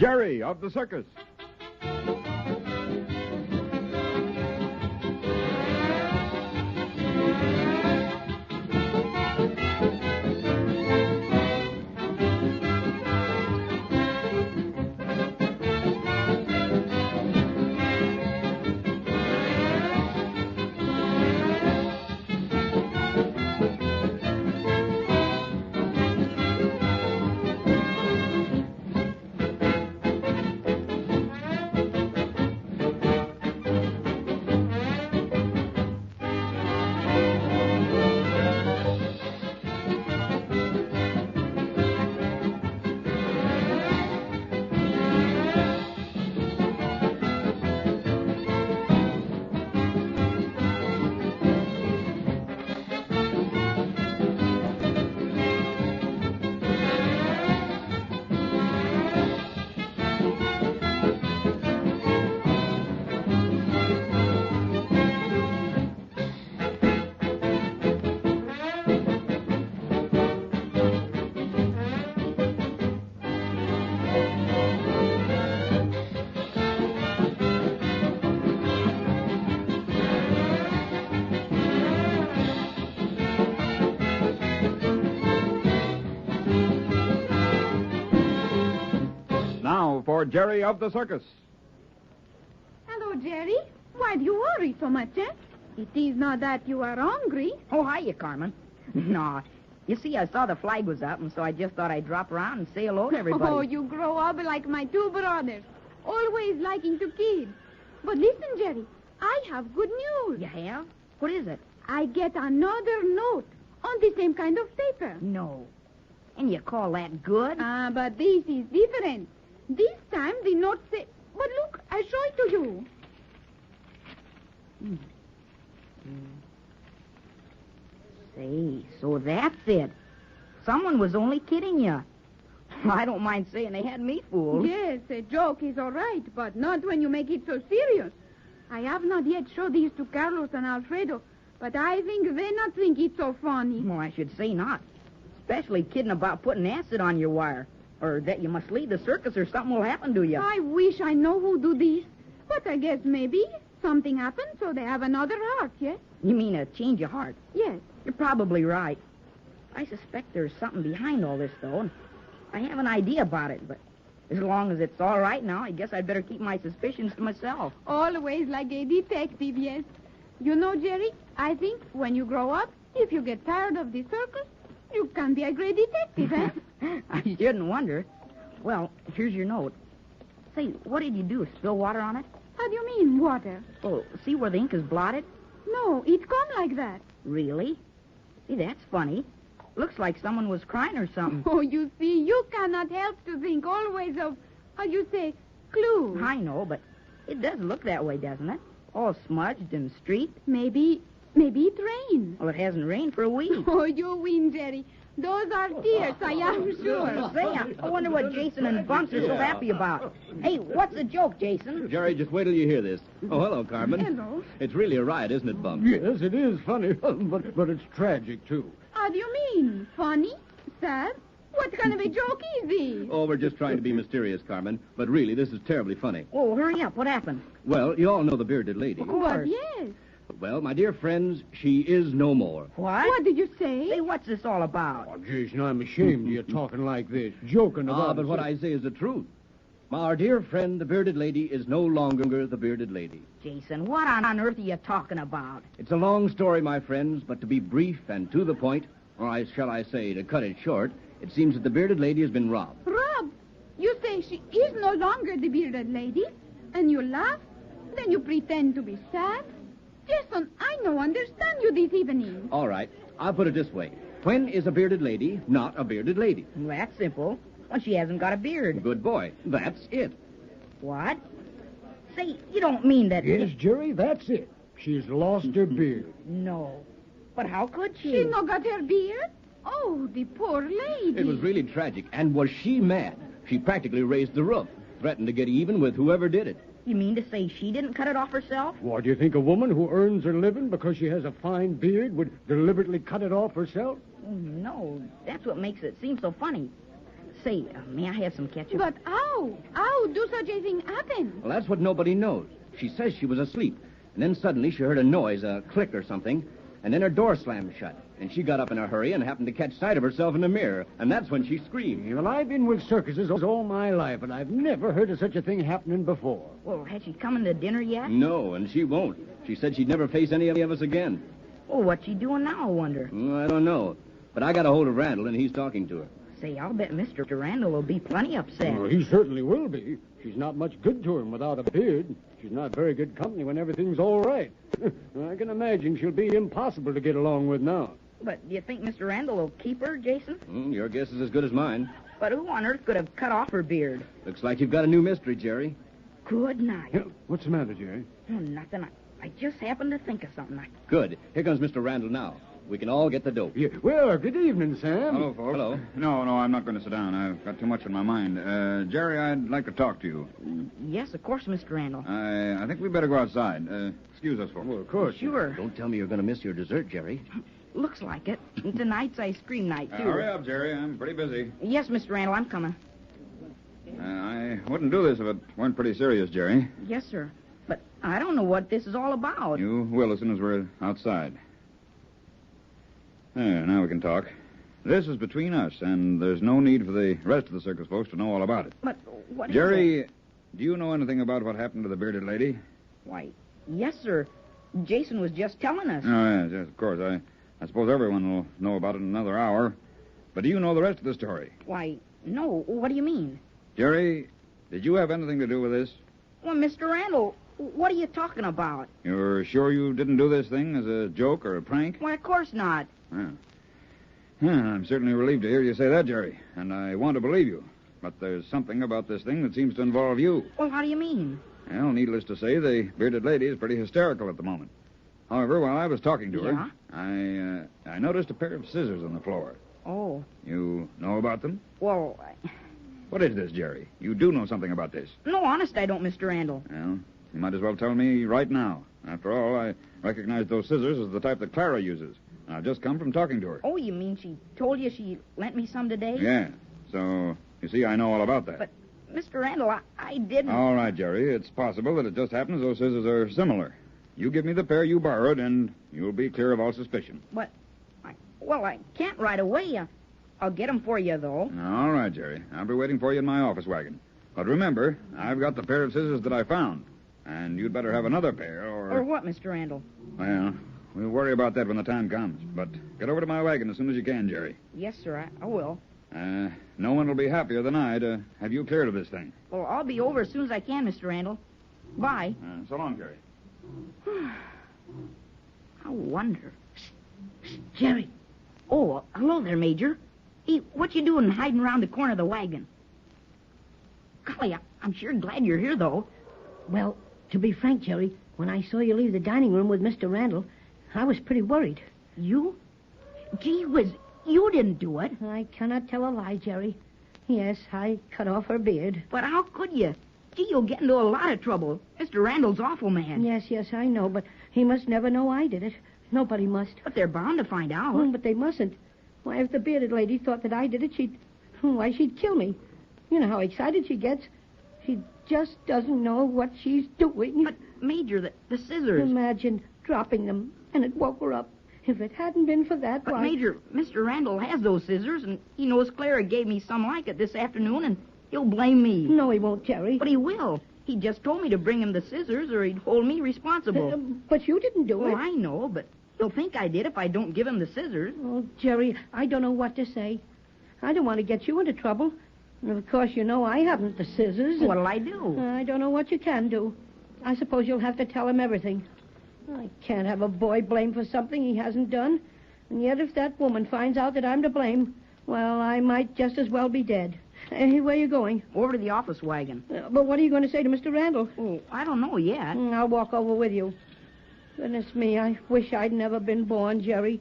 Jerry of the Circus. For Jerry of the Circus. Hello, Jerry. Why do you worry so much, eh? It is not that you are hungry. Oh, hiya, Carmen. No, you see, I saw the flag was up, and so I just thought I'd drop around and say hello to everybody. Oh, you grow up like my two brothers, always liking to kid. But listen, Jerry, I have good news. You have? What is it? I get another note on the same kind of paper. No. And you call that good? But this is different. This time the note says... But look, I show it to you. Say, so that's it. Someone was only kidding you. I don't mind saying they had me fooled. Yes, a joke is all right, but not when you make it so serious. I have not yet showed these to Carlos and Alfredo, but I think they not think it's so funny. Well, I should say not. Especially kidding about putting acid on your wire. Or that you must leave the circus or something will happen to you. I wish I know who do this. But I guess maybe something happened, so they have another heart, yes? You mean a change of heart? Yes. You're probably right. I suspect there's something behind all this, though, and I have an idea about it, but as long as it's all right now, I guess I'd better keep my suspicions to myself. Always like a detective, yes. You know, Jerry, I think when you grow up, if you get tired of the circus, you can be a great detective, eh? I shouldn't wonder. Well, here's your note. Say, what did you do? Spill water on it? How do you mean, water? Oh, see where the ink is blotted? No, it come like that. Really? See, that's funny. Looks like someone was crying or something. Oh, you see, you cannot help to think always of, how you say, clues. I know, but it does look that way, doesn't it? All smudged and streaked. Maybe it rained. Well, it hasn't rained for a week. Oh, you win, Jerry. Those are tears, I am sure. Say, I wonder what Jason and Bunks are so happy about. Hey, what's the joke, Jason? Jerry, just wait till you hear this. Oh, hello, Carmen. Hello. It's really a riot, isn't it, Bunks? Yes, it is funny, but it's tragic, too. How do you mean? Funny? Sad? What kind of a joke is this? Oh, we're just trying to be mysterious, Carmen. But really, this is terribly funny. Oh, hurry up. What happened? Well, you all know the bearded lady. Of course. But yes. Well, my dear friends, she is no more. What? What did you say? Say, what's this all about? Oh, Jason, I'm ashamed of you talking like this, joking about But what I say is the truth. Our dear friend, the bearded lady, is no longer the bearded lady. Jason, what on earth are you talking about? It's a long story, my friends, but to be brief and to the point, or shall I say, to cut it short, it seems that the bearded lady has been robbed. Rob, you say she is no longer the bearded lady, and you laugh, then you pretend to be sad. Jason, I no understand you this evening. All right, I'll put it this way. When is a bearded lady not a bearded lady? Well, that's simple. When she hasn't got a beard. Good boy. That's it. What? Say, you don't mean that... Yes, Jerry, that's it. She's lost her beard. No. But how could she? She no got her beard? Oh, the poor lady. It was really tragic. And was she mad? She practically raised the roof, threatened to get even with whoever did it. You mean to say she didn't cut it off herself? What, do you think a woman who earns her living because she has a fine beard would deliberately cut it off herself? Oh, no, that's what makes it seem so funny. Say, may I have some ketchup? But how do such a thing happen? Well, that's what nobody knows. She says she was asleep, and then suddenly she heard a noise, a click or something, and then her door slammed shut. And she got up in a hurry and happened to catch sight of herself in the mirror, and that's when she screamed. Well, I've been with circuses all my life, and I've never heard of such a thing happening before. Well, has she come into dinner yet? No, and she won't. She said she'd never face any of us again. Oh, what's she doing now, I wonder? I don't know. But I got a hold of Randall, and he's talking to her. Say, I'll bet Mr. Randall will be plenty upset. Well, he certainly will be. She's not much good to him without a beard. She's not very good company when everything's all right. I can imagine she'll be impossible to get along with now. But do you think Mr. Randall will keep her, Jason? Your guess is as good as mine. But who on earth could have cut off her beard? Looks like you've got a new mystery, Jerry. Good night. What's the matter, Jerry? Oh, nothing. I just happened to think of something. Good. Here comes Mr. Randall now. We can all get the dope. Yeah. Well, good evening, Sam. Hello, folks. Hello. No, I'm not going to sit down. I've got too much on my mind. Jerry, I'd like to talk to you. Yes, of course, Mr. Randall. I think we better go outside. Excuse us, folks. Well, of course. Sure. Don't tell me you're going to miss your dessert, Jerry. Looks like it. And tonight's ice cream night, too. Hurry up, Jerry. I'm pretty busy. Yes, Mr. Randall, I'm coming. I wouldn't do this if it weren't pretty serious, Jerry. Yes, sir. But I don't know what this is all about. You will as soon as we're outside. There, now we can talk. This is between us, and there's no need for the rest of the circus folks to know all about it. But what is Jerry, it? do you know anything about what happened to the bearded lady? Why, yes, sir. Jason was just telling us. Oh, yes, of course. I suppose everyone will know about it in another hour. But do you know the rest of the story? Why, no. What do you mean? Jerry, did you have anything to do with this? Well, Mr. Randall, what are you talking about? You're sure you didn't do this thing as a joke or a prank? Why, of course not. I'm certainly relieved to hear you say that, Jerry. And I want to believe you. But there's something about this thing that seems to involve you. Well, how do you mean? Well, needless to say, the bearded lady is pretty hysterical at the moment. However, while I was talking to her, I noticed a pair of scissors on the floor. Oh. You know about them? Well, What is this, Jerry? You do know something about this. No, honest, I don't, Mr. Randall. Well, you might as well tell me right now. After all, I recognize those scissors as the type that Clara uses. I've just come from talking to her. Oh, you mean she told you she lent me some today? Yeah. So, you see, I know all about that. But, Mr. Randall, I didn't... All right, Jerry. It's possible that it just happens those scissors are similar. You give me the pair you borrowed, and you'll be clear of all suspicion. But, I can't right away. I'll get them for you, though. All right, Jerry. I'll be waiting for you in my office wagon. But remember, I've got the pair of scissors that I found. And you'd better have another pair, Or what, Mr. Randall? Well, we'll worry about that when the time comes. But get over to my wagon as soon as you can, Jerry. Yes, sir, I will. No one will be happier than I to have you cleared of this thing. Well, I'll be over as soon as I can, Mr. Randall. Bye. So long, Jerry. I wonder. Jerry. Oh, hello there, Major. Hey, what you doing hiding around the corner of the wagon? Golly, I'm sure glad you're here, though. Well, to be frank, Jerry, when I saw you leave the dining room with Mr. Randall, I was pretty worried. You? Gee whiz, you didn't do it. I cannot tell a lie, Jerry. Yes, I cut off her beard. But how could you? Gee, you'll get into a lot of trouble. Mr. Randall's awful man. Yes, I know, but he must never know I did it. Nobody must. But they're bound to find out. Oh, but they mustn't. Why, if the bearded lady thought that I did it, she'd kill me. You know how excited she gets. She just doesn't know what she's doing. But, Major, the scissors... Imagine dropping them, and it woke her up. If it hadn't been for that, But, Major, Mr. Randall has those scissors, and he knows Clara gave me some like it this afternoon, and he'll blame me. No, he won't, Jerry. But he will. He just told me to bring him the scissors, or he'd hold me responsible. But you didn't do it. Well, I know, but he'll think I did if I don't give him the scissors. Oh, Jerry, I don't know what to say. I don't want to get you into trouble. And of course, you know I haven't the scissors. What'll I do? I don't know what you can do. I suppose you'll have to tell him everything. I can't have a boy blamed for something he hasn't done. And yet if that woman finds out that I'm to blame, well, I might just as well be dead. Hey, where are you going? Over to the office wagon. But what are you going to say to Mr. Randall? Oh, I don't know yet. I'll walk over with you. Goodness me, I wish I'd never been born, Jerry,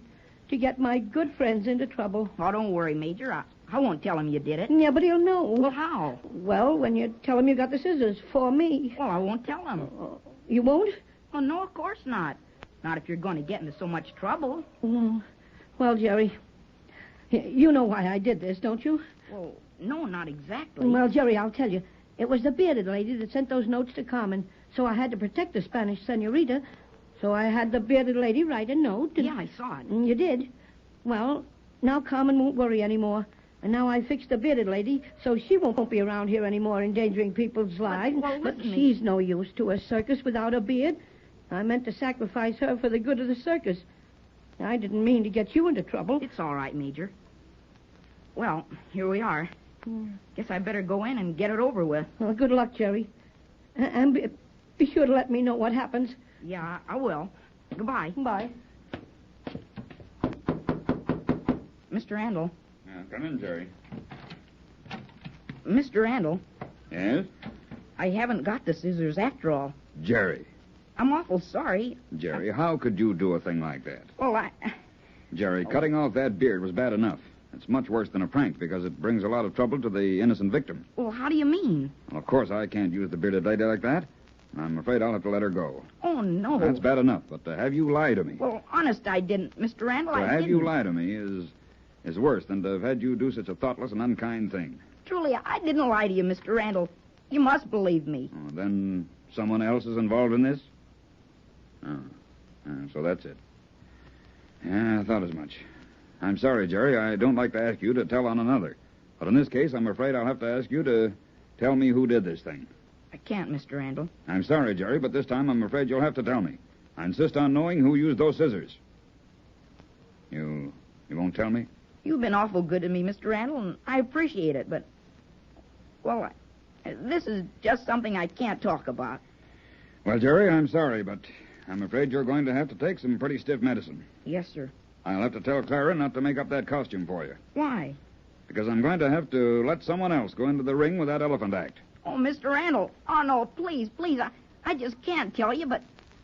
to get my good friends into trouble. Oh, don't worry, Major. I won't tell him you did it. Yeah, but he'll know. Well, how? Well, when you tell him you got the scissors for me. Well, I won't tell him. You won't? Oh, no, of course not. Not if you're going to get into so much trouble. Well, Jerry, You know why I did this, don't you? Well, no, not exactly. Well, Jerry, I'll tell you. It was the bearded lady that sent those notes to Carmen, so I had to protect the Spanish senorita. So I had the bearded lady write a note. Yeah, I saw it. You did. Well, now Carmen won't worry anymore. And now I fixed the bearded lady, so she won't be around here anymore endangering people's lives. But she's no use to a circus without a beard. I meant to sacrifice her for the good of the circus. I didn't mean to get you into trouble. It's all right, Major. Well, here we are. Guess I better go in and get it over with. Well, good luck, Jerry. And be sure to let me know what happens. Yeah, I will. Goodbye. Bye. Mr. Randall. Come in, Jerry. Mr. Randall. Yes? I haven't got the scissors after all. Jerry. I'm awful sorry. Jerry, how could you do a thing like that? Well, Jerry, cutting off that beard was bad enough. It's much worse than a prank because it brings a lot of trouble to the innocent victim. Well, how do you mean? Well, of course, I can't use the bearded lady like that. I'm afraid I'll have to let her go. Oh, no. That's bad enough, but to have you lie to me... Well, honest, I didn't, Mr. Randall. To I have didn't. you lie to me is worse than to have had you do such a thoughtless and unkind thing. Truly, I didn't lie to you, Mr. Randall. You must believe me. Oh, then someone else is involved in this? So that's it. Yeah, I thought as much. I'm sorry, Jerry. I don't like to ask you to tell on another. But in this case, I'm afraid I'll have to ask you to tell me who did this thing. I can't, Mr. Randall. I'm sorry, Jerry, but this time I'm afraid you'll have to tell me. I insist on knowing who used those scissors. You won't tell me? You've been awful good to me, Mr. Randall, and I appreciate it, but... Well, this is just something I can't talk about. Well, Jerry, I'm sorry, but I'm afraid you're going to have to take some pretty stiff medicine. Yes, sir. I'll have to tell Clara not to make up that costume for you. Why? Because I'm going to have to let someone else go into the ring with that elephant act. Oh, Mr. Randall. Oh, no, please. I just can't tell you, but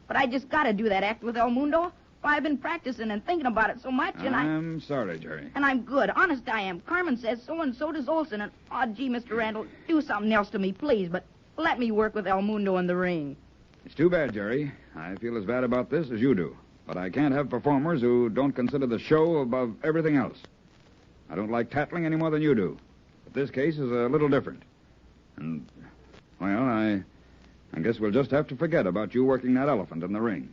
I just got to do that act with El Mundo. Well, I've been practicing and thinking about it so much, and I'm sorry, Jerry. And I'm good. Honest, I am. Carmen says so, and so does Olson. And, oh, gee, Mr. Randall, do something else to me, please, but let me work with El Mundo in the ring. It's too bad, Jerry. I feel as bad about this as you do. But I can't have performers who don't consider the show above everything else. I don't like tattling any more than you do. But this case is a little different. And, well, I guess we'll just have to forget about you working that elephant in the ring.